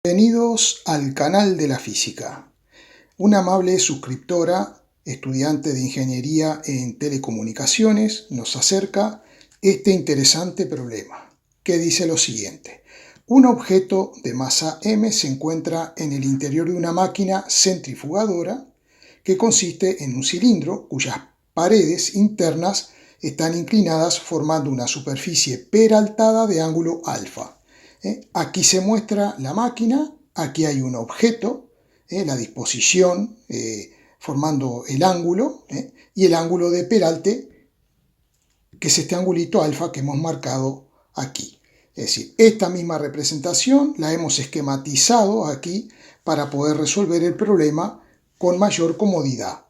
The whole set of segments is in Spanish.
Bienvenidos al canal de la física. Una amable suscriptora, estudiante de Ingeniería en Telecomunicaciones, nos acerca este interesante problema, que dice lo siguiente. Un objeto de masa m se encuentra en el interior de una máquina centrifugadora que consiste en un cilindro cuyas paredes internas están inclinadas formando una superficie peraltada de ángulo alfa. Aquí se muestra la máquina, aquí hay un objeto, la disposición formando el ángulo y el ángulo de peralte, que es este angulito alfa que hemos marcado aquí. Es decir, esta misma representación la hemos esquematizado aquí para poder resolver el problema con mayor comodidad.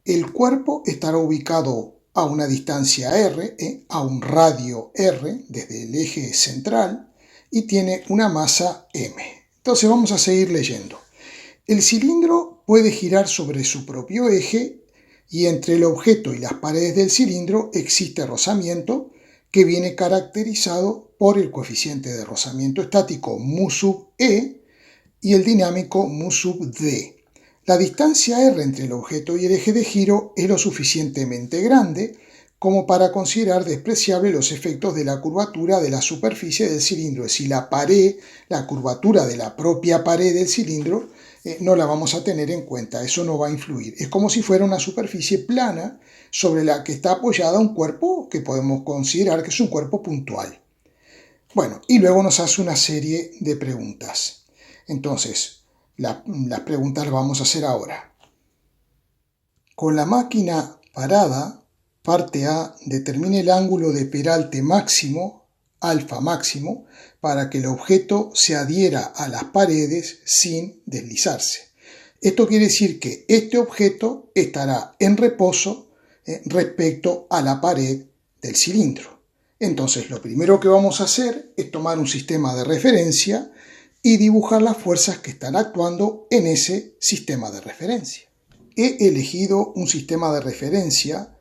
El cuerpo estará ubicado a una distancia r, a un radio r desde el eje central, y tiene una masa m. Entonces vamos a seguir leyendo. El cilindro puede girar sobre su propio eje y entre el objeto y las paredes del cilindro existe rozamiento que viene caracterizado por el coeficiente de rozamiento estático mu sub e y el dinámico mu sub d. La distancia r entre el objeto y el eje de giro es lo suficientemente grande como para considerar despreciable los efectos de la curvatura de la superficie del cilindro. Es decir, la pared, la curvatura de la propia pared del cilindro, no la vamos a tener en cuenta, eso no va a influir. Es como si fuera una superficie plana sobre la que está apoyada un cuerpo que podemos considerar que es un cuerpo puntual. Bueno, y luego nos hace una serie de preguntas. Entonces, las preguntas las vamos a hacer ahora. Con la máquina parada, parte A, determine el ángulo de peralte máximo, alfa máximo, para que el objeto se adhiera a las paredes sin deslizarse. Esto quiere decir que este objeto estará en reposo respecto a la pared del cilindro. Entonces, lo primero que vamos a hacer es tomar un sistema de referencia y dibujar las fuerzas que están actuando en ese sistema de referencia. He elegido un sistema de referencia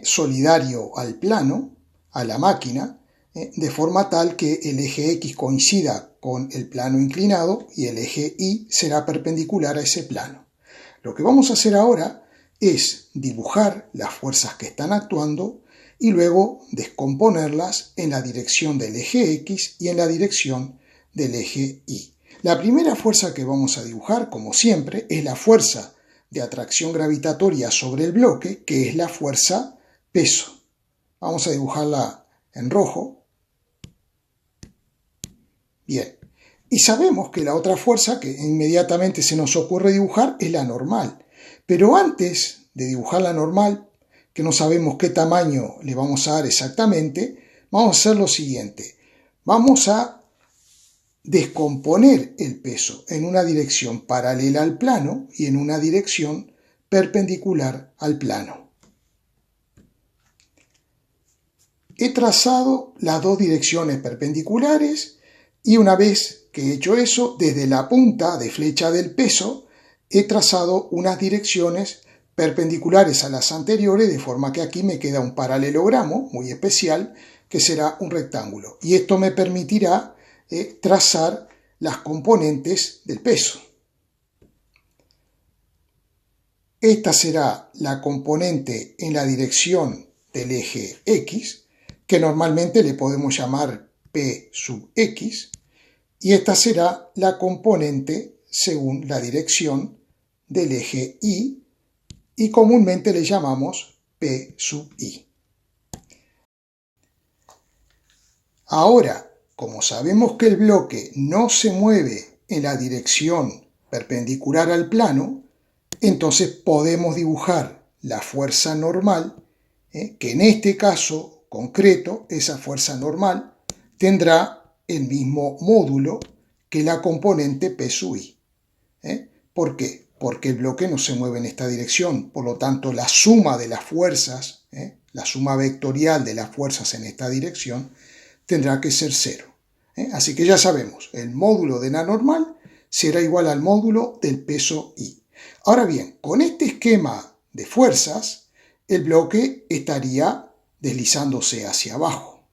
solidario al plano, a la máquina, de forma tal que el eje X coincida con el plano inclinado y el eje Y será perpendicular a ese plano. Lo que vamos a hacer ahora es dibujar las fuerzas que están actuando y luego descomponerlas en la dirección del eje X y en la dirección del eje Y. La primera fuerza que vamos a dibujar, como siempre, es la fuerza de atracción gravitatoria sobre el bloque, que es la fuerza peso. Vamos a dibujarla en rojo. Bien. Y sabemos que la otra fuerza que inmediatamente se nos ocurre dibujar es la normal. Pero antes de dibujar la normal, que no sabemos qué tamaño le vamos a dar exactamente, vamos a hacer lo siguiente. Vamos a descomponer el peso en una dirección paralela al plano y en una dirección perpendicular al plano. He trazado las dos direcciones perpendiculares y una vez que he hecho eso, desde la punta de flecha del peso, he trazado unas direcciones perpendiculares a las anteriores, de forma que aquí me queda un paralelogramo muy especial, que será un rectángulo. Y esto me permitirá trazar las componentes del peso. Esta será la componente en la dirección del eje X, que normalmente le podemos llamar P sub X, y esta será la componente según la dirección del eje Y, y comúnmente le llamamos P sub Y. Ahora, como sabemos que el bloque no se mueve en la dirección perpendicular al plano, entonces podemos dibujar la fuerza normal, que en este caso concreto, esa fuerza normal tendrá el mismo módulo que la componente P sub I. ¿Por qué? Porque el bloque no se mueve en esta dirección, por lo tanto la suma de las fuerzas, la suma vectorial de las fuerzas en esta dirección, tendrá que ser 0. Así que ya sabemos, el módulo de la normal será igual al módulo del peso I. Ahora bien, con este esquema de fuerzas, el bloque estaría deslizándose hacia abajo.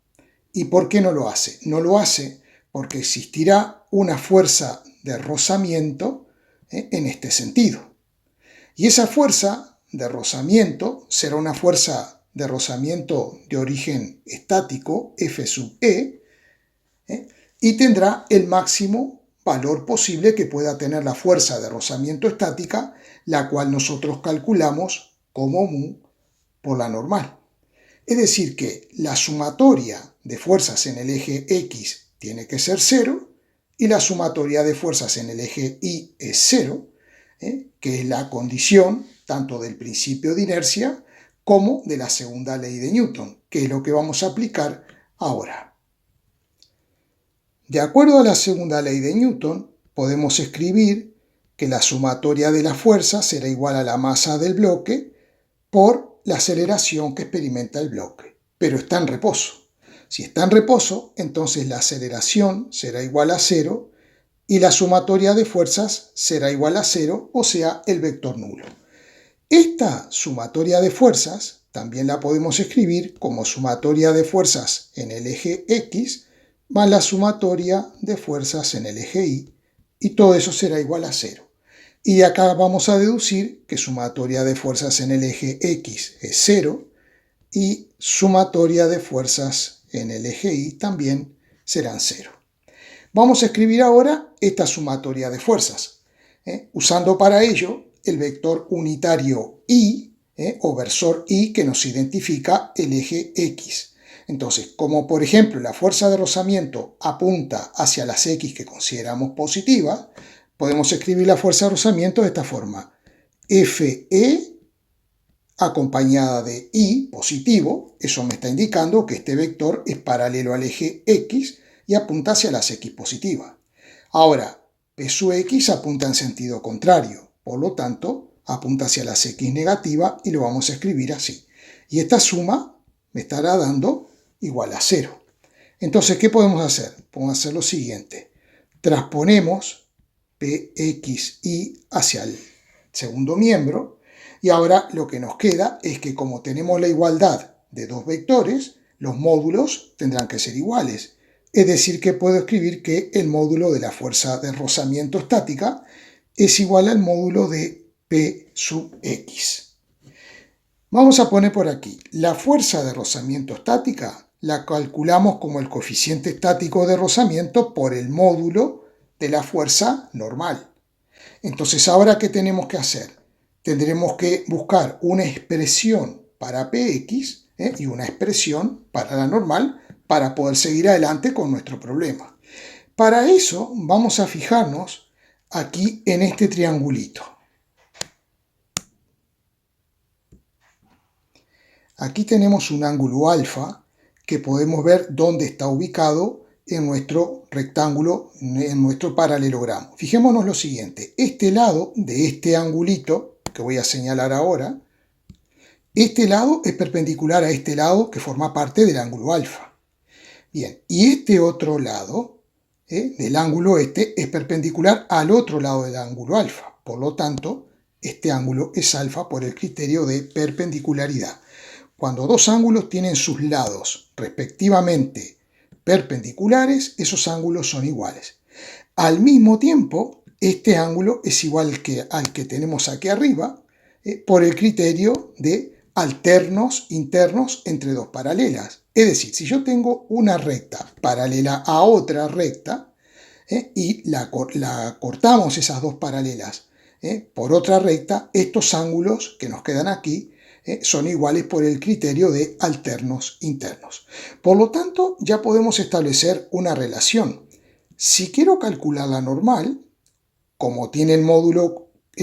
¿Y por qué no lo hace? No lo hace porque existirá una fuerza de rozamiento en este sentido. Y esa fuerza de rozamiento será una fuerza de rozamiento de origen estático, F sub E, y tendrá el máximo valor posible que pueda tener la fuerza de rozamiento estática, la cual nosotros calculamos como mu por la normal. Es decir que la sumatoria de fuerzas en el eje X tiene que ser 0 y la sumatoria de fuerzas en el eje Y es 0, que es la condición tanto del principio de inercia como de la segunda ley de Newton, que es lo que vamos a aplicar ahora. De acuerdo a la segunda ley de Newton, podemos escribir que la sumatoria de las fuerzas será igual a la masa del bloque por la aceleración que experimenta el bloque, pero está en reposo. Si está en reposo, entonces la aceleración será igual a 0 y la sumatoria de fuerzas será igual a 0, o sea, el vector nulo. Esta sumatoria de fuerzas también la podemos escribir como sumatoria de fuerzas en el eje X más la sumatoria de fuerzas en el eje Y, y todo eso será igual a 0. Y de acá vamos a deducir que sumatoria de fuerzas en el eje X es 0 y sumatoria de fuerzas en el eje Y también serán 0. Vamos a escribir ahora esta sumatoria de fuerzas, usando para ello el vector unitario Y, o versor Y, que nos identifica el eje X. Entonces, como por ejemplo la fuerza de rozamiento apunta hacia las X que consideramos positivas, podemos escribir la fuerza de rozamiento de esta forma: Fe acompañada de I positivo, eso me está indicando que este vector es paralelo al eje X y apunta hacia las X positivas. Ahora, P sub X apunta en sentido contrario, por lo tanto, apunta hacia las X negativas y lo vamos a escribir así. Y esta suma me estará dando igual a 0. Entonces, ¿qué podemos hacer? Podemos hacer lo siguiente. Transponemos PXY hacia el segundo miembro y ahora lo que nos queda es que como tenemos la igualdad de dos vectores, los módulos tendrán que ser iguales. Es decir, que puedo escribir que el módulo de la fuerza de rozamiento estática es igual al módulo de P sub X. Vamos a poner por aquí, la fuerza de rozamiento estática la calculamos como el coeficiente estático de rozamiento por el módulo de la fuerza normal. Entonces, ¿ahora qué tenemos que hacer? Tendremos que buscar una expresión para Px y una expresión para la normal para poder seguir adelante con nuestro problema. Para eso vamos a fijarnos aquí en este triangulito. Aquí tenemos un ángulo alfa que podemos ver dónde está ubicado en nuestro rectángulo, en nuestro paralelogramo. Fijémonos lo siguiente, este lado de este angulito que voy a señalar ahora, este lado es perpendicular a este lado que forma parte del ángulo alfa. Bien, y este otro lado del ángulo este es perpendicular al otro lado del ángulo alfa. Por lo tanto, este ángulo es alfa por el criterio de perpendicularidad. Cuando dos ángulos tienen sus lados respectivamente perpendiculares, esos ángulos son iguales. Al mismo tiempo, este ángulo es igual al que tenemos aquí arriba por el criterio de alternos internos entre dos paralelas. Es decir, si yo tengo una recta paralela a otra recta y la cortamos esas dos paralelas por otra recta, estos ángulos que nos quedan aquí son iguales por el criterio de alternos internos. Por lo tanto, ya podemos establecer una relación. Si quiero calcular la normal, como tiene el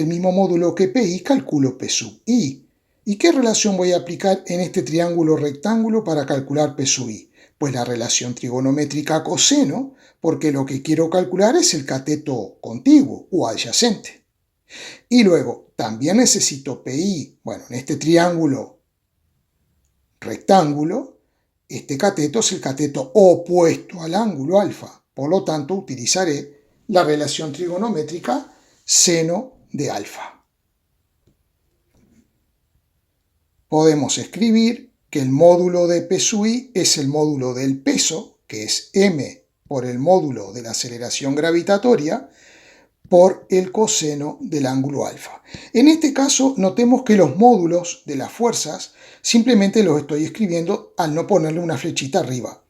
mismo módulo que PI, calculo P sub I. ¿Y qué relación voy a aplicar en este triángulo rectángulo para calcular P sub I? Pues la relación trigonométrica coseno, porque lo que quiero calcular es el cateto contiguo o adyacente. Y luego, también necesito PI. Bueno, en este triángulo rectángulo, este cateto es el cateto opuesto al ángulo alfa. Por lo tanto, utilizaré la relación trigonométrica seno de alfa. Podemos escribir que el módulo de P sub I es el módulo del peso, que es m por el módulo de la aceleración gravitatoria, por el coseno del ángulo alfa. En este caso, notemos que los módulos de las fuerzas simplemente los estoy escribiendo al no ponerle una flechita arriba.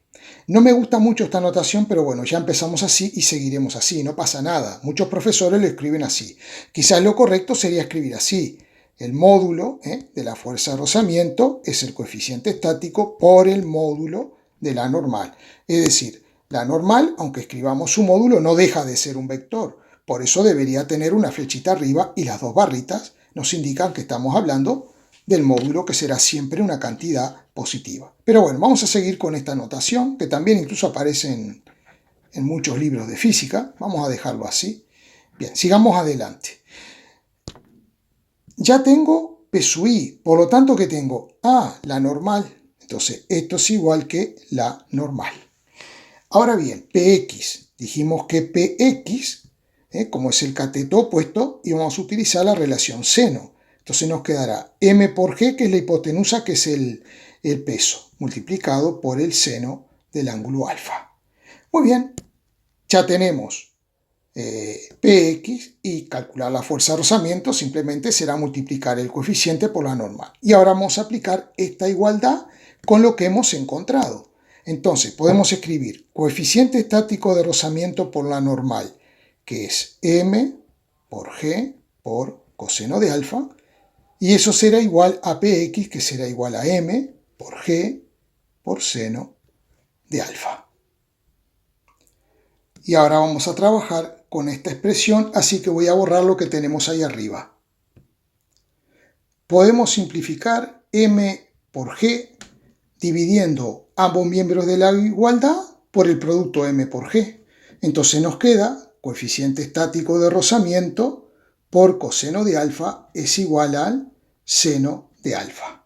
No me gusta mucho esta notación, pero bueno, ya empezamos así y seguiremos así, no pasa nada. Muchos profesores lo escriben así. Quizás lo correcto sería escribir así. El módulo de la fuerza de rozamiento es el coeficiente estático por el módulo de la normal. Es decir, la normal, aunque escribamos su módulo, no deja de ser un vector. Por eso debería tener una flechita arriba y las dos barritas nos indican que estamos hablando del módulo, que será siempre una cantidad positiva. Pero bueno, vamos a seguir con esta notación, que también incluso aparece en muchos libros de física. Vamos a dejarlo así. Bien, sigamos adelante. Ya tengo P sub I, por lo tanto, ¿qué tengo? La normal. Entonces, esto es igual que la normal. Ahora bien, Px. Dijimos que Px, como es el cateto opuesto, íbamos a utilizar la relación seno. Entonces nos quedará m por g, que es la hipotenusa, que es el peso, multiplicado por el seno del ángulo alfa. Muy bien, ya tenemos Px, y calcular la fuerza de rozamiento simplemente será multiplicar el coeficiente por la normal. Y ahora vamos a aplicar esta igualdad con lo que hemos encontrado. Entonces podemos escribir coeficiente estático de rozamiento por la normal, que es m por g por coseno de alfa, y eso será igual a Px, que será igual a m por g por seno de alfa. Y ahora vamos a trabajar con esta expresión, así que voy a borrar lo que tenemos ahí arriba. Podemos simplificar m por g dividiendo ambos miembros de la igualdad por el producto m por g. Entonces nos queda coeficiente estático de rozamiento por coseno de alfa es igual al seno de alfa.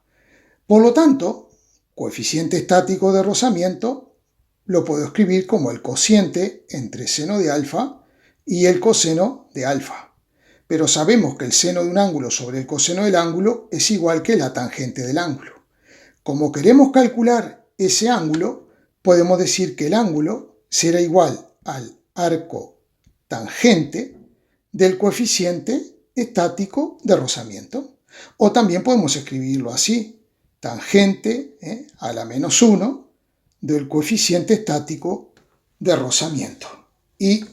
Por lo tanto, coeficiente estático de rozamiento lo puedo escribir como el cociente entre seno de alfa y el coseno de alfa. Pero sabemos que el seno de un ángulo sobre el coseno del ángulo es igual que la tangente del ángulo. Como queremos calcular ese ángulo, podemos decir que el ángulo será igual al arco tangente del coeficiente estático de rozamiento. O también podemos escribirlo así, tangente a la menos 1 del coeficiente estático de rozamiento. Y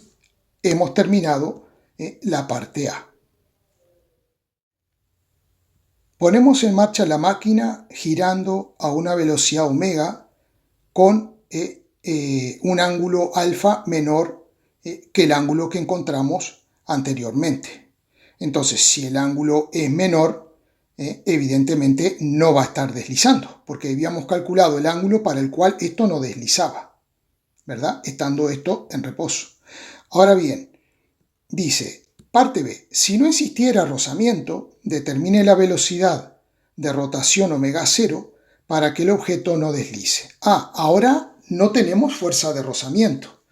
hemos terminado la parte A. Ponemos en marcha la máquina girando a una velocidad omega con un ángulo alfa menor que el ángulo que encontramos anteriormente. Entonces, si el ángulo es menor, evidentemente no va a estar deslizando, porque habíamos calculado el ángulo para el cual esto no deslizaba, ¿verdad? Estando esto en reposo. Ahora bien, dice, parte B, si no existiera rozamiento, determine la velocidad de rotación omega 0 para que el objeto no deslice. Ahora no tenemos fuerza de rozamiento.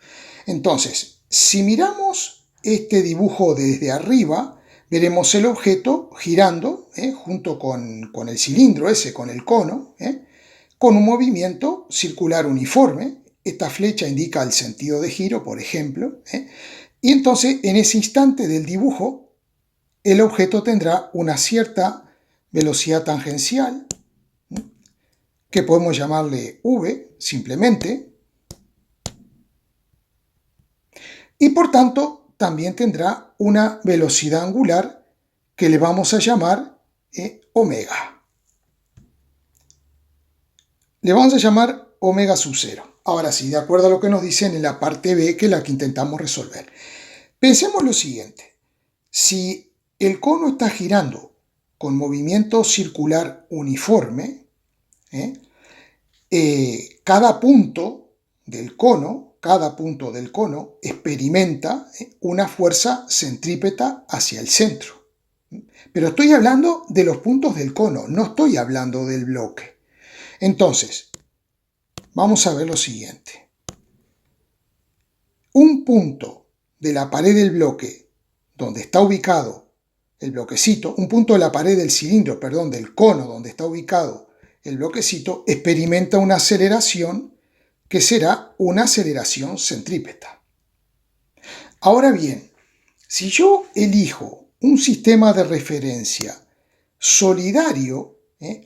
Entonces, si miramos este dibujo desde arriba, veremos el objeto girando junto con el cilindro ese, con el cono, con un movimiento circular uniforme. Esta flecha indica el sentido de giro, por ejemplo. Y entonces, en ese instante del dibujo, el objeto tendrá una cierta velocidad tangencial, que podemos llamarle v, simplemente, y por tanto también tendrá una velocidad angular que le vamos a llamar omega. Le vamos a llamar omega sub 0. Ahora sí, de acuerdo a lo que nos dicen en la parte B, que es la que intentamos resolver. Pensemos lo siguiente. Si el cono está girando con movimiento circular uniforme, cada punto del cono experimenta una fuerza centrípeta hacia el centro. Pero estoy hablando de los puntos del cono, no estoy hablando del bloque. Entonces, vamos a ver lo siguiente. Un punto de la pared del bloque donde está ubicado el bloquecito, un punto de la pared del cilindro, perdón, del cono donde está ubicado el bloquecito, experimenta una aceleración que será una aceleración centrípeta. Ahora bien, Si yo elijo un sistema de referencia solidario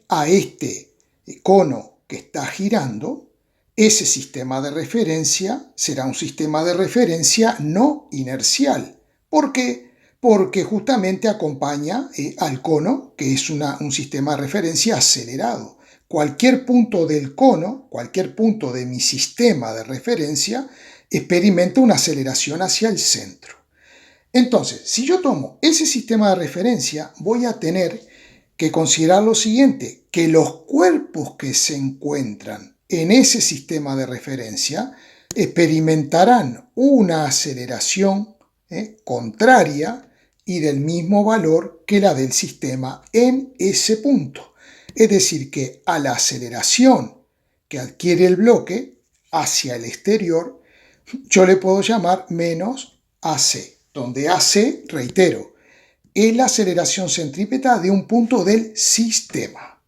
a este cono que está girando, ese sistema de referencia será un sistema de referencia no inercial. ¿Por qué? Porque justamente acompaña al cono, que es un sistema de referencia acelerado. Cualquier punto del cono, cualquier punto de mi sistema de referencia, experimenta una aceleración hacia el centro. Entonces, si yo tomo ese sistema de referencia, voy a tener que considerar lo siguiente, que los cuerpos que se encuentran en ese sistema de referencia experimentarán una aceleración contraria y del mismo valor que la del sistema en ese punto. Es decir, que a la aceleración que adquiere el bloque hacia el exterior, yo le puedo llamar menos AC, donde AC, reitero, es la aceleración centrípeta de un punto del sistema.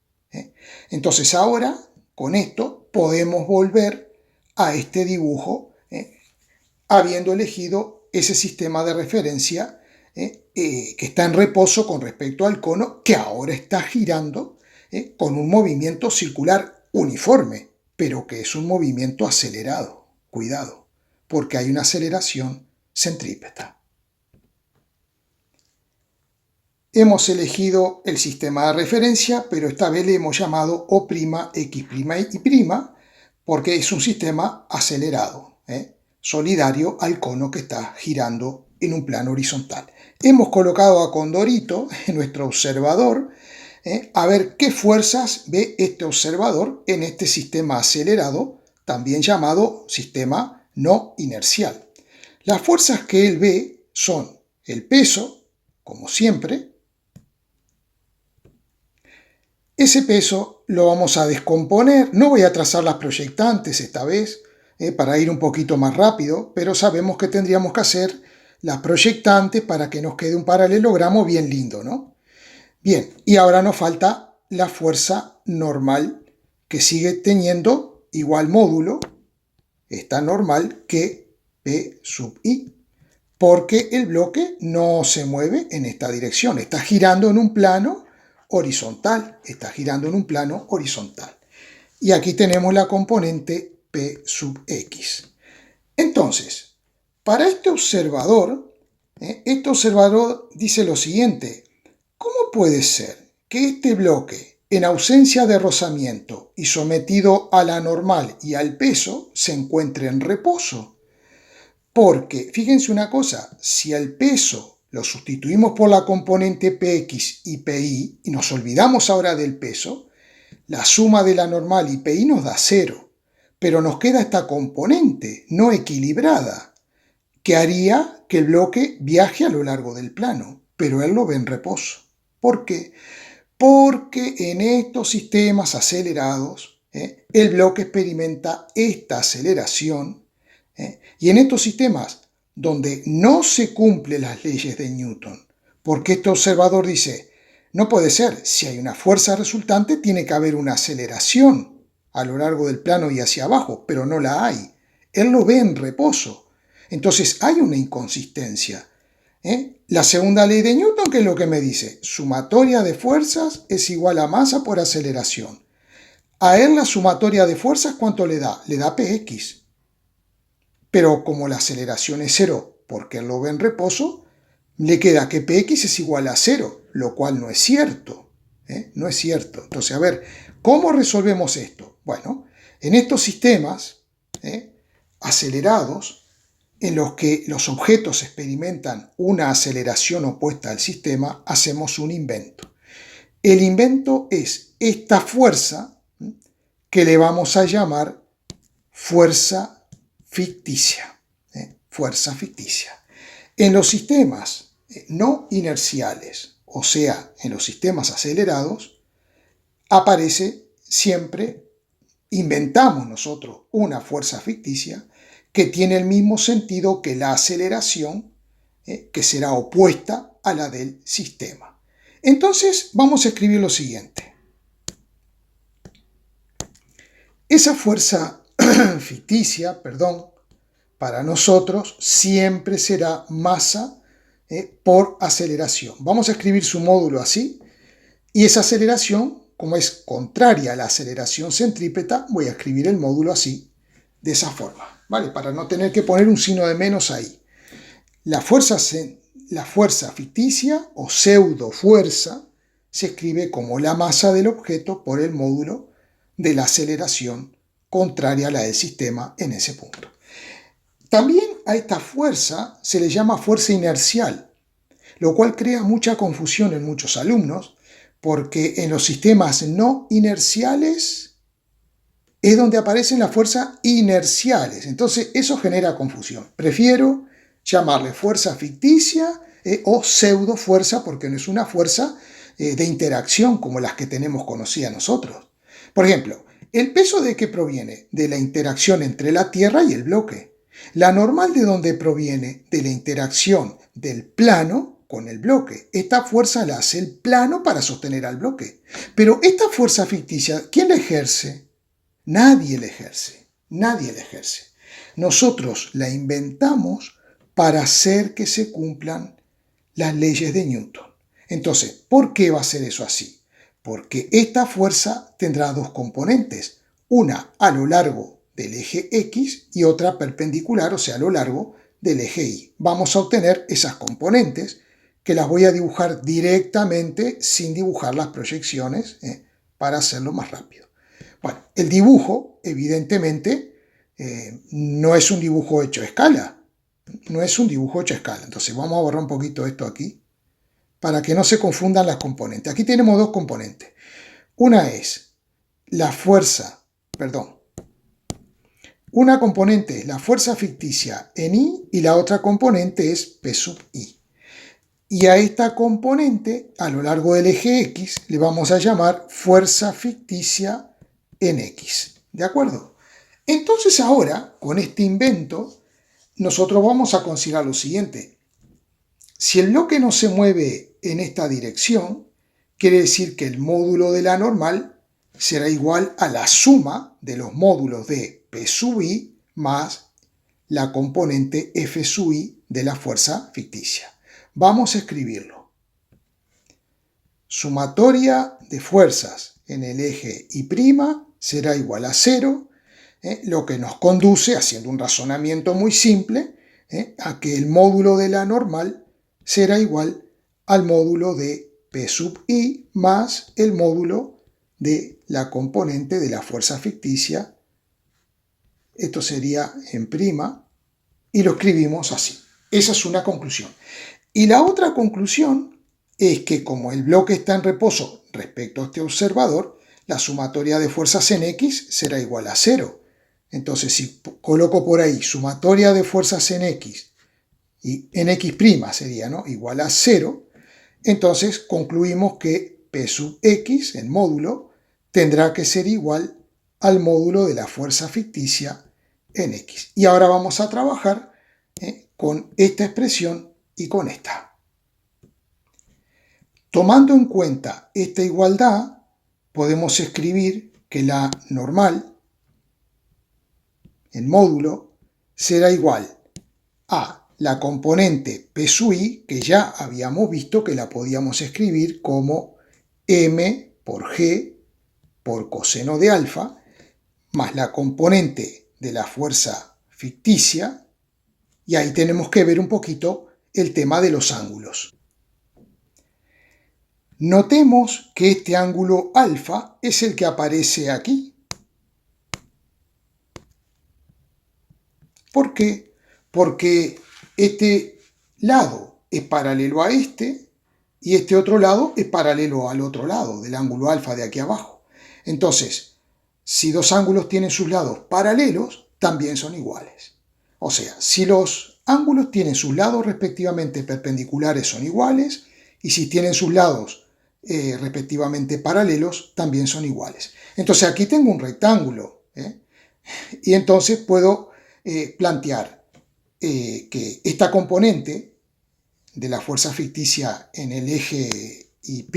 Entonces ahora, con esto, podemos volver a este dibujo, habiendo elegido ese sistema de referencia que está en reposo con respecto al cono, que ahora está girando con un movimiento circular uniforme, pero que es un movimiento acelerado. Cuidado, porque hay una aceleración centrípeta. Hemos elegido el sistema de referencia, pero esta vez le hemos llamado O'X', Y', porque es un sistema acelerado, solidario al cono que está girando en un plano horizontal. Hemos colocado a Condorito, nuestro observador, a ver qué fuerzas ve este observador en este sistema acelerado, también llamado sistema no inercial. Las fuerzas que él ve son el peso, como siempre. Ese peso lo vamos a descomponer. No voy a trazar las proyectantes esta vez para ir un poquito más rápido, pero sabemos que tendríamos que hacer las proyectantes para que nos quede un paralelogramo bien lindo, ¿no? Bien, y ahora nos falta la fuerza normal que sigue teniendo igual módulo, esta normal, que P sub I, porque el bloque no se mueve en esta dirección, está girando en un plano horizontal, está girando en un plano horizontal. Y aquí tenemos la componente P sub X. Entonces, para este observador dice lo siguiente: ¿cómo puede ser que este bloque, en ausencia de rozamiento y sometido a la normal y al peso, se encuentre en reposo? Porque, fíjense una cosa, si el peso lo sustituimos por la componente Px y Pi, y nos olvidamos ahora del peso, la suma de la normal y Pi nos da 0. Pero nos queda esta componente no equilibrada, que haría que el bloque viaje a lo largo del plano, pero él lo ve en reposo. ¿Por qué? Porque en estos sistemas acelerados, el bloque experimenta esta aceleración, y en estos sistemas donde no se cumplen las leyes de Newton, porque este observador dice, no puede ser, si hay una fuerza resultante tiene que haber una aceleración a lo largo del plano y hacia abajo, pero no la hay. Él lo ve en reposo. Entonces hay una inconsistencia. La segunda ley de Newton, ¿qué es lo que me dice? Sumatoria de fuerzas es igual a masa por aceleración. A él la sumatoria de fuerzas, ¿cuánto le da? Le da Px. Pero como la aceleración es 0, porque él lo ve en reposo, le queda que Px es igual a 0, lo cual no es cierto. No es cierto. Entonces, a ver, ¿cómo resolvemos esto? Bueno, en estos sistemas acelerados, en los que los objetos experimentan una aceleración opuesta al sistema, hacemos un invento. El invento es esta fuerza que le vamos a llamar fuerza ficticia. Fuerza ficticia. En los sistemas no inerciales, o sea, en los sistemas acelerados, aparece siempre, inventamos nosotros una fuerza ficticia que tiene el mismo sentido que la aceleración, que será opuesta a la del sistema. Entonces vamos a escribir lo siguiente. Esa fuerza ficticia, para nosotros siempre será masa por aceleración. Vamos a escribir su módulo así, y esa aceleración, como es contraria a la aceleración centrípeta, voy a escribir el módulo así, de esa forma, ¿vale? Para no tener que poner un signo de menos ahí. La fuerza ficticia o pseudo fuerza se escribe como la masa del objeto por el módulo de la aceleración contraria a la del sistema en ese punto. También a esta fuerza se le llama fuerza inercial, lo cual crea mucha confusión en muchos alumnos, porque en los sistemas no inerciales es donde aparecen las fuerzas inerciales. Entonces eso genera confusión. Prefiero llamarle fuerza ficticia o pseudo fuerza, porque no es una fuerza de interacción como las que tenemos conocidas nosotros. Por ejemplo, ¿el peso de qué proviene? De la interacción entre la Tierra y el bloque. La normal, ¿de dónde proviene? De la interacción del plano con el bloque. Esta fuerza la hace el plano para sostener al bloque. Pero esta fuerza ficticia, ¿quién la ejerce? Nadie la ejerce. Nadie la ejerce. Nosotros la inventamos para hacer que se cumplan las leyes de Newton. Entonces, ¿por qué va a ser eso así? Porque esta fuerza tendrá dos componentes, una a lo largo del eje X y otra perpendicular, o sea, a lo largo del eje Y. Vamos a obtener esas componentes que las voy a dibujar directamente sin dibujar las proyecciones para hacerlo más rápido. Bueno, el dibujo, evidentemente, no es un dibujo hecho a escala. No es un dibujo hecho a escala. Entonces vamos a borrar un poquito esto aquí para que no se confundan las componentes. Aquí tenemos dos componentes. Una es la fuerza, una componente es la fuerza ficticia en I y la otra componente es P sub I. Y a esta componente, a lo largo del eje X, le vamos a llamar fuerza ficticia en X. ¿De acuerdo? Entonces ahora, con este invento, nosotros vamos a considerar lo siguiente. Si el bloque no se mueve en esta dirección, quiere decir que el módulo de la normal será igual a la suma de los módulos de P sub I más la componente F sub I de la fuerza ficticia. Vamos a escribirlo. Sumatoria de fuerzas en el eje Y' será igual a 0, lo que nos conduce, haciendo un razonamiento muy simple, a que el módulo de la normal será igual al módulo de P sub I más el módulo de la componente de la fuerza ficticia. Esto sería en prima y lo escribimos así. Esa es una conclusión. Y la otra conclusión es que como el bloque está en reposo respecto a este observador, la sumatoria de fuerzas en X será igual a 0. Entonces, si coloco por ahí sumatoria de fuerzas en X y en X' sería, ¿no?, igual a 0, entonces concluimos que P sub X, el módulo, tendrá que ser igual al módulo de la fuerza ficticia en X. Y ahora vamos a trabajar con esta expresión y con esta. Tomando en cuenta esta igualdad, podemos escribir que la normal, el módulo, será igual a la componente P sub I, que ya habíamos visto que la podíamos escribir como M por G por coseno de alfa, más la componente de la fuerza ficticia, y ahí tenemos que ver un poquito el tema de los ángulos. Notemos que este ángulo alfa es el que aparece aquí. ¿Por qué? Porque este lado es paralelo a este y este otro lado es paralelo al otro lado del ángulo alfa de aquí abajo. Entonces, si dos ángulos tienen sus lados paralelos, también son iguales. O sea, si los ángulos tienen sus lados respectivamente perpendiculares, son iguales, y si tienen sus lados respectivamente paralelos, también son iguales. Entonces aquí tengo un rectángulo, y entonces puedo plantear que esta componente de la fuerza ficticia en el eje Y'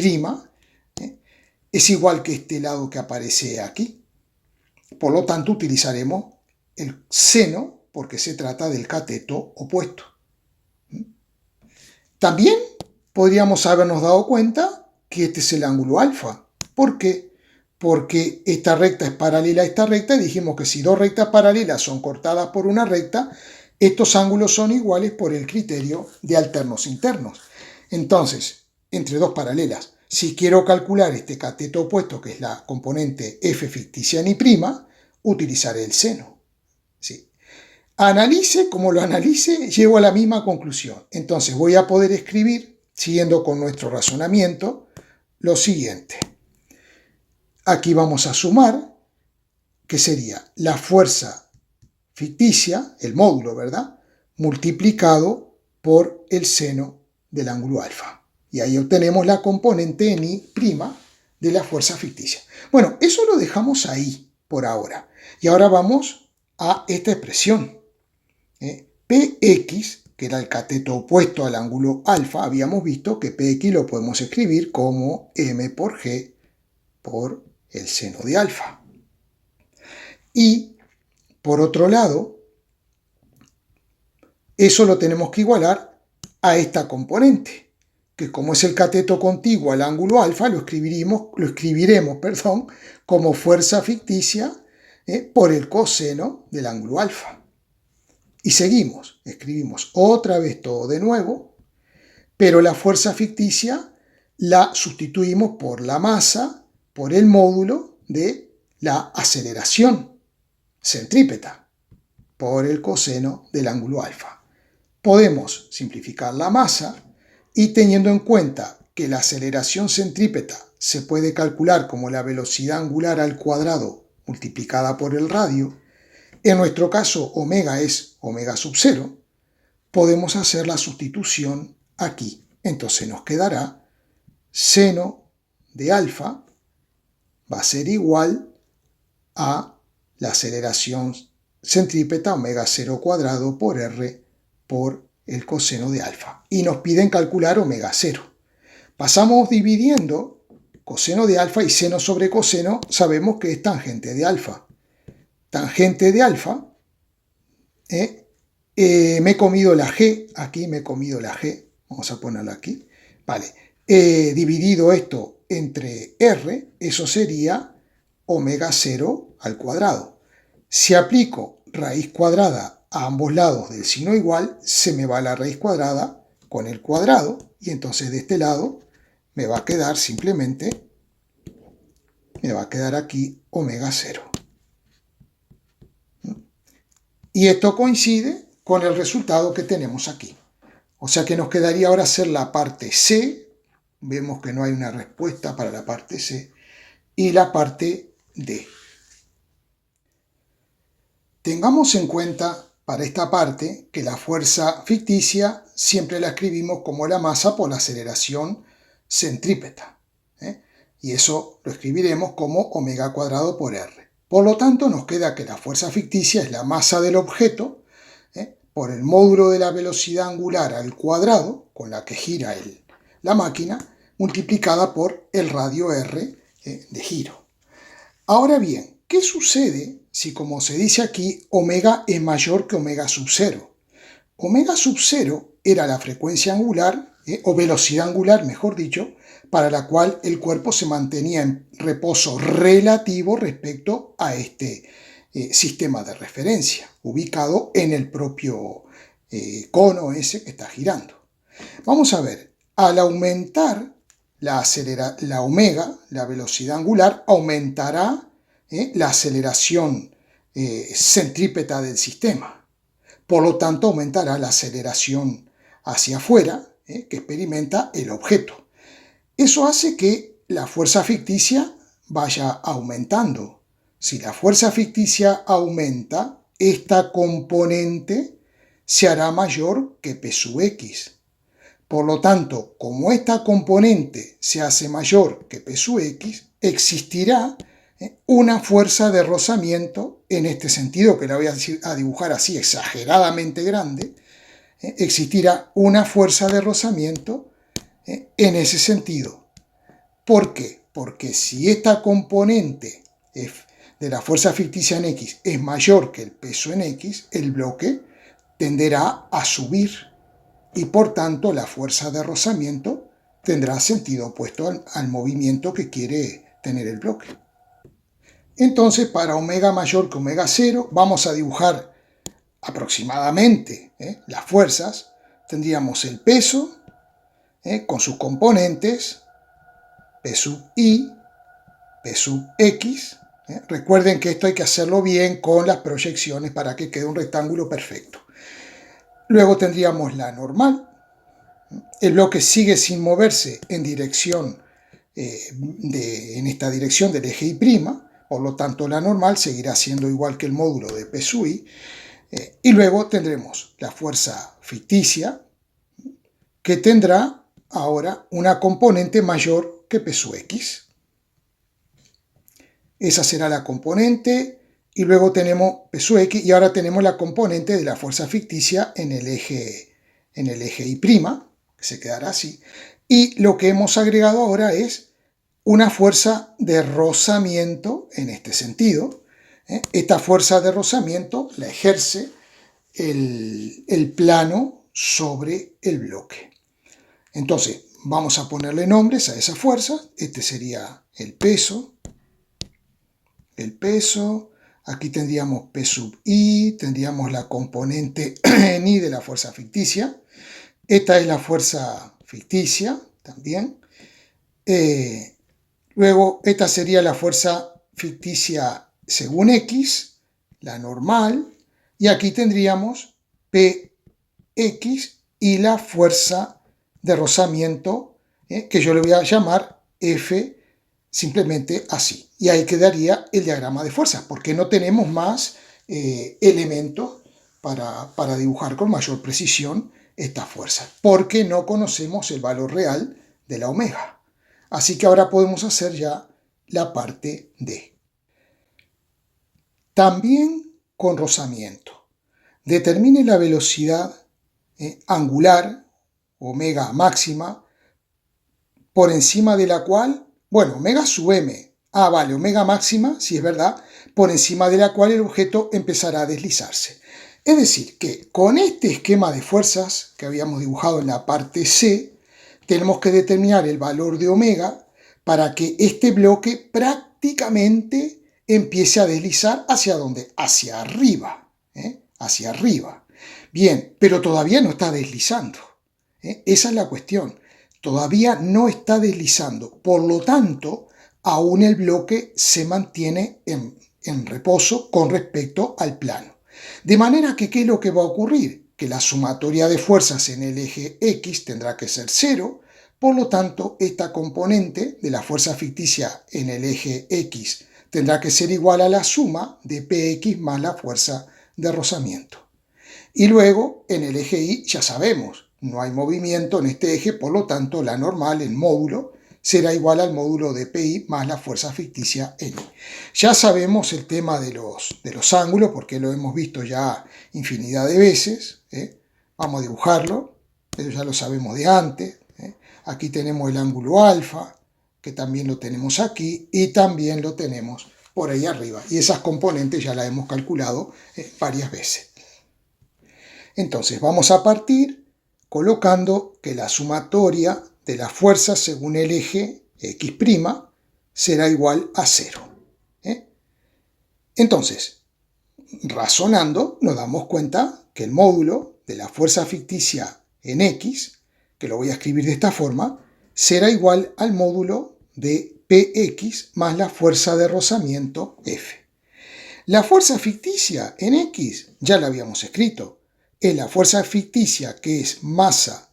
es igual que este lado que aparece aquí. Por lo tanto, utilizaremos el seno porque se trata del cateto opuesto. También podríamos habernos dado cuenta que este es el ángulo alfa. ¿Por qué? Porque esta recta es paralela a esta recta y dijimos que si dos rectas paralelas son cortadas por una recta, estos ángulos son iguales por el criterio de alternos internos. Entonces, entre dos paralelas, si quiero calcular este cateto opuesto, que es la componente f ficticia en I', utilizaré el seno. ¿Sí? Analice como lo analice, llego a la misma conclusión. Entonces voy a poder escribir, siguiendo con nuestro razonamiento, lo siguiente. Aquí vamos a sumar, que sería la fuerza ficticia, el módulo, ¿verdad?, multiplicado por el seno del ángulo alfa. Y ahí obtenemos la componente en I' de la fuerza ficticia. Bueno, eso lo dejamos ahí por ahora. Y ahora vamos a esta expresión. Px, que era el cateto opuesto al ángulo alfa, habíamos visto que Px lo podemos escribir como m por g por el seno de alfa. Y, por otro lado, eso lo tenemos que igualar a esta componente, que como es el cateto contiguo al ángulo alfa, lo escribiremos como fuerza ficticia por el coseno del ángulo alfa. Y seguimos, escribimos otra vez todo de nuevo, pero la fuerza ficticia la sustituimos por la masa, por el módulo de la aceleración centrípeta, por el coseno del ángulo alfa. Podemos simplificar la masa y teniendo en cuenta que la aceleración centrípeta se puede calcular como la velocidad angular al cuadrado multiplicada por el radio, en nuestro caso omega es omega sub 0, podemos hacer la sustitución aquí. Entonces nos quedará seno de alfa va a ser igual a la aceleración centrípeta omega 0 cuadrado por r por el coseno de alfa. Y nos piden calcular omega 0. Pasamos dividiendo coseno de alfa y seno sobre coseno, sabemos que es tangente de alfa. Tangente de alfa, me he comido la g, aquí me he comido la g, vamos a ponerla aquí, vale, he dividido esto entre r, eso sería omega 0 al cuadrado. Si aplico raíz cuadrada a ambos lados del signo igual, se me va la raíz cuadrada con el cuadrado, y entonces de este lado me va a quedar simplemente, me va a quedar aquí omega 0. Y esto coincide con el resultado que tenemos aquí. O sea que nos quedaría ahora hacer la parte C. Vemos que no hay una respuesta para la parte C. Y la parte D. Tengamos en cuenta para esta parte que la fuerza ficticia siempre la escribimos como la masa por la aceleración centrípeta. Y eso lo escribiremos como omega cuadrado por r. Por lo tanto, nos queda que la fuerza ficticia es la masa del objeto por el módulo de la velocidad angular al cuadrado, con la que gira la máquina, multiplicada por el radio r de giro. Ahora bien, ¿qué sucede si, como se dice aquí, omega es mayor que omega sub 0? Omega sub 0 era la frecuencia angular, o velocidad angular, mejor dicho, para la cual el cuerpo se mantenía en reposo relativo respecto a este sistema de referencia, ubicado en el propio cono ese que está girando. Vamos a ver, al aumentar la omega, la velocidad angular, aumentará la aceleración centrípeta del sistema. Por lo tanto, aumentará la aceleración hacia afuera que experimenta el objeto. Eso hace que la fuerza ficticia vaya aumentando. Si la fuerza ficticia aumenta, esta componente se hará mayor que P sub X. Por lo tanto, como esta componente se hace mayor que P sub X, existirá una fuerza de rozamiento en este sentido, que la voy a dibujar así exageradamente grande. Existirá una fuerza de rozamiento en ese sentido. ¿Por qué? Porque si esta componente de la fuerza ficticia en X es mayor que el peso en X, el bloque tenderá a subir y por tanto la fuerza de rozamiento tendrá sentido opuesto al movimiento que quiere tener el bloque. Entonces, para omega mayor que omega 0, vamos a dibujar aproximadamente las fuerzas. Tendríamos el peso con sus componentes, P sub I, P sub X. Recuerden que esto hay que hacerlo bien con las proyecciones para que quede un rectángulo perfecto. Luego tendríamos la normal. El bloque sigue sin moverse en dirección en esta dirección del eje Y', por lo tanto la normal seguirá siendo igual que el módulo de P sub I. Y luego tendremos la fuerza ficticia, que tendrá ahora una componente mayor que P sub X. Esa será la componente, y luego tenemos P sub X, y ahora tenemos la componente de la fuerza ficticia en el eje Y', que se quedará así. Y lo que hemos agregado ahora es una fuerza de rozamiento en este sentido. Esta fuerza de rozamiento la ejerce el plano sobre el bloque. Entonces, vamos a ponerle nombres a esa fuerza. Este sería el peso. Aquí tendríamos P sub I, tendríamos la componente en I de la fuerza ficticia. Esta es la fuerza ficticia también. Luego, esta sería la fuerza ficticia según X, la normal. Y aquí tendríamos Px y la fuerza de rozamiento, que yo le voy a llamar F, simplemente así. Y ahí quedaría el diagrama de fuerzas, porque no tenemos más elementos para dibujar con mayor precisión esta fuerza, porque no conocemos el valor real de la omega. Así que ahora podemos hacer ya la parte D. También con rozamiento. Determine la velocidad angular, omega máxima, por encima de la cual, bueno, omega sub m, vale, omega máxima, si es verdad, por encima de la cual el objeto empezará a deslizarse. Es decir, que con este esquema de fuerzas que habíamos dibujado en la parte C, tenemos que determinar el valor de omega para que este bloque prácticamente empiece a deslizar hacia ¿dónde? Hacia arriba, hacia arriba. Bien, pero todavía no está deslizando. Esa es la cuestión. Todavía no está deslizando. Por lo tanto, aún el bloque se mantiene en reposo con respecto al plano. De manera que, ¿qué es lo que va a ocurrir? Que la sumatoria de fuerzas en el eje X tendrá que ser 0. Por lo tanto, esta componente de la fuerza ficticia en el eje X tendrá que ser igual a la suma de Px más la fuerza de rozamiento. Y luego, en el eje Y, ya sabemos, no hay movimiento en este eje, por lo tanto, la normal, el módulo, será igual al módulo de Pi más la fuerza ficticia en I. Ya sabemos el tema de los ángulos, porque lo hemos visto ya infinidad de veces. Vamos a dibujarlo, eso ya lo sabemos de antes. Aquí tenemos el ángulo alfa, que también lo tenemos aquí, y también lo tenemos por ahí arriba. Y esas componentes ya las hemos calculado varias veces. Entonces vamos a partir colocando que la sumatoria de las fuerzas según el eje X' será igual a 0. Entonces, razonando, nos damos cuenta que el módulo de la fuerza ficticia en X, que lo voy a escribir de esta forma, será igual al módulo de Px más la fuerza de rozamiento F. La fuerza ficticia en X ya la habíamos escrito. Es la fuerza ficticia que es masa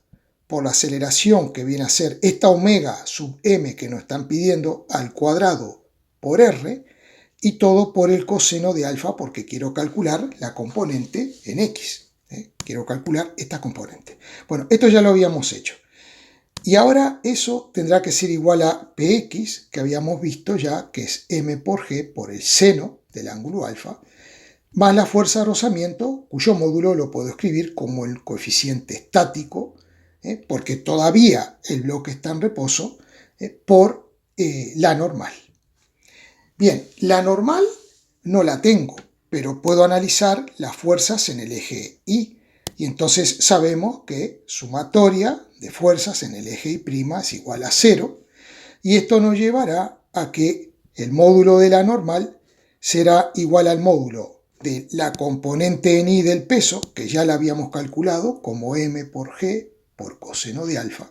por la aceleración que viene a ser esta omega sub m que nos están pidiendo al cuadrado por r, y todo por el coseno de alfa porque quiero calcular la componente en X. Quiero calcular esta componente. Bueno, esto ya lo habíamos hecho. Y ahora eso tendrá que ser igual a Px, que habíamos visto ya, que es m por g por el seno del ángulo alfa, más la fuerza de rozamiento, cuyo módulo lo puedo escribir como el coeficiente estático, porque todavía el bloque está en reposo, por la normal. Bien, la normal no la tengo, pero puedo analizar las fuerzas en el eje Y. Y entonces sabemos que sumatoria de fuerzas en el eje Y' es igual a 0. Y esto nos llevará a que el módulo de la normal será igual al módulo de la componente en Y del peso, que ya la habíamos calculado como m por g por coseno de alfa,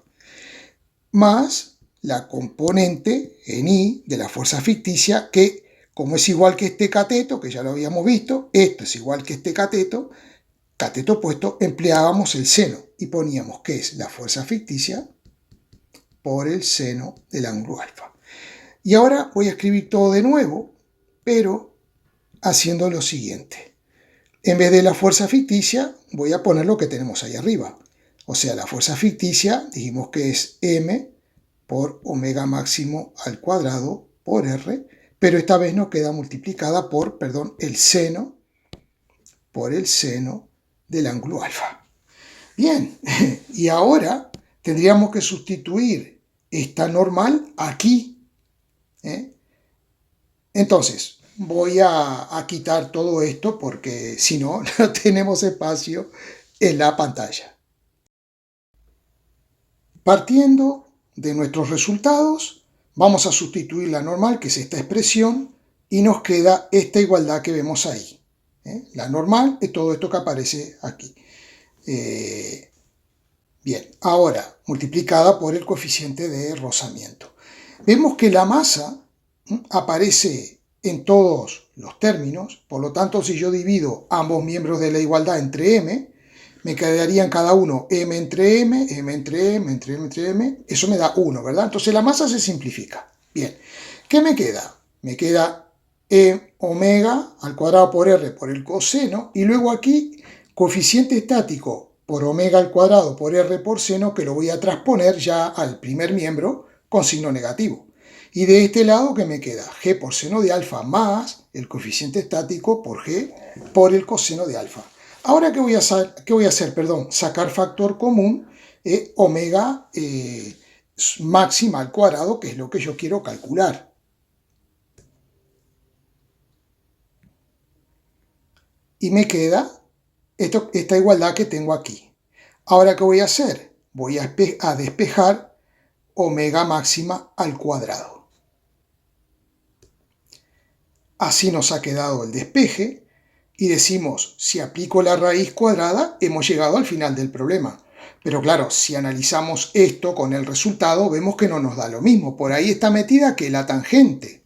más la componente en Y de la fuerza ficticia, que como es igual que este cateto, que ya lo habíamos visto, esto es igual que este cateto opuesto, empleábamos el seno y poníamos que es la fuerza ficticia por el seno del ángulo alfa. Y ahora voy a escribir todo de nuevo, pero haciendo lo siguiente. En vez de la fuerza ficticia, voy a poner lo que tenemos ahí arriba. O sea, la fuerza ficticia, dijimos que es m por omega máximo al cuadrado por r, pero esta vez nos queda multiplicada por, el seno por el seno del ángulo alfa. Bien, y ahora tendríamos que sustituir esta normal aquí. Entonces, voy a quitar todo esto porque si no, no tenemos espacio en la pantalla. Partiendo de nuestros resultados, vamos a sustituir la normal, que es esta expresión, y nos queda esta igualdad que vemos ahí. La normal es todo esto que aparece aquí. Bien, ahora multiplicada por el coeficiente de rozamiento. Vemos que la masa aparece en todos los términos, por lo tanto si yo divido ambos miembros de la igualdad entre m, me quedarían cada uno m entre m, m entre m, entre m, entre m, eso me da 1, ¿verdad? Entonces la masa se simplifica. Bien, ¿qué me queda? Me queda omega al cuadrado por r por el coseno, y luego aquí coeficiente estático por omega al cuadrado por r por seno, que lo voy a transponer ya al primer miembro con signo negativo. Y de este lado, ¿qué me queda? G por seno de alfa más el coeficiente estático por G por el coseno de alfa. Ahora, ¿qué voy a hacer? Sacar factor común, omega máxima al cuadrado, que es lo que yo quiero calcular. Y me queda esta igualdad que tengo aquí. Ahora, ¿qué voy a hacer? Voy a despejar omega máxima al cuadrado. Así nos ha quedado el despeje y decimos, si aplico la raíz cuadrada, hemos llegado al final del problema. Pero claro, si analizamos esto con el resultado, vemos que no nos da lo mismo. Por ahí está metida que la tangente.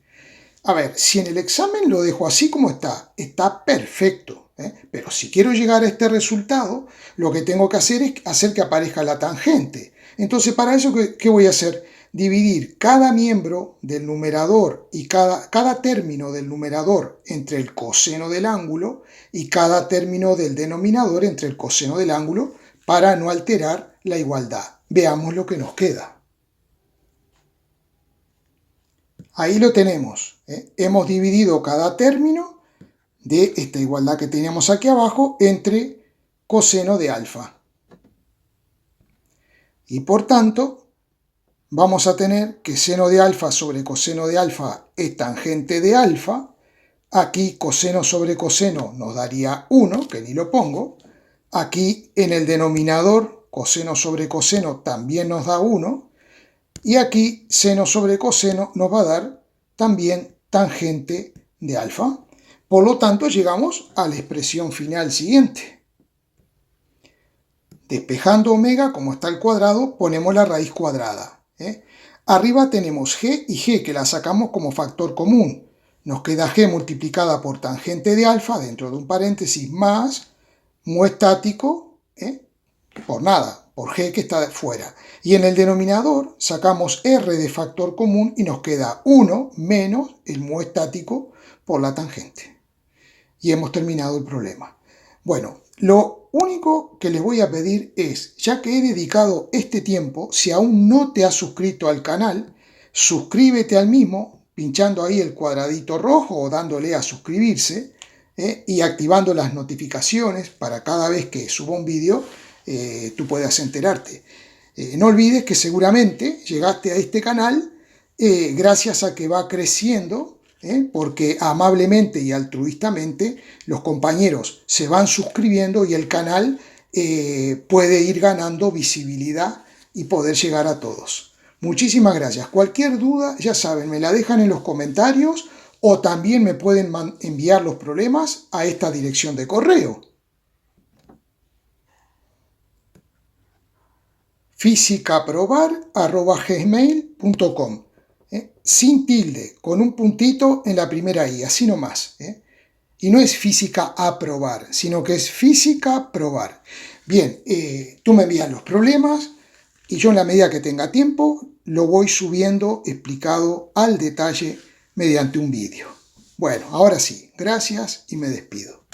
A ver, si en el examen lo dejo así como está perfecto. Pero si quiero llegar a este resultado, lo que tengo que hacer es hacer que aparezca la tangente. Entonces, para eso, ¿qué voy a hacer? Dividir cada miembro del numerador y cada término del numerador entre el coseno del ángulo y cada término del denominador entre el coseno del ángulo para no alterar la igualdad. Veamos lo que nos queda. Ahí lo tenemos. Hemos dividido cada término de esta igualdad que teníamos aquí abajo entre coseno de alfa. Y por tanto, vamos a tener que seno de alfa sobre coseno de alfa es tangente de alfa. Aquí coseno sobre coseno nos daría 1, que ni lo pongo. Aquí en el denominador, coseno sobre coseno también nos da 1. Y aquí seno sobre coseno nos va a dar también tangente de alfa. Por lo tanto, llegamos a la expresión final siguiente. Despejando omega, como está al cuadrado, ponemos la raíz cuadrada. Arriba tenemos g y g, que la sacamos como factor común. Nos queda g multiplicada por tangente de alfa, dentro de un paréntesis, más mu estático, por nada, por g que está fuera. Y en el denominador sacamos r de factor común y nos queda 1 menos el mu estático por la tangente. Y hemos terminado el problema. Bueno, lo único que les voy a pedir es, ya que he dedicado este tiempo, si aún no te has suscrito al canal, suscríbete al mismo, pinchando ahí el cuadradito rojo o dándole a suscribirse, y activando las notificaciones para cada vez que suba un vídeo, tú puedas enterarte. No olvides que seguramente llegaste a este canal gracias a que va creciendo, porque amablemente y altruistamente los compañeros se van suscribiendo y el canal puede ir ganando visibilidad y poder llegar a todos. Muchísimas gracias. Cualquier duda, ya saben, me la dejan en los comentarios o también me pueden enviar los problemas a esta dirección de correo. fisicaprobar@gmail.com, sin tilde, con un puntito en la primera i, así nomás. Y no es física aprobar, sino que es física probar. Bien, tú me envías los problemas y yo en la medida que tenga tiempo lo voy subiendo explicado al detalle mediante un vídeo. Bueno, ahora sí, gracias y me despido.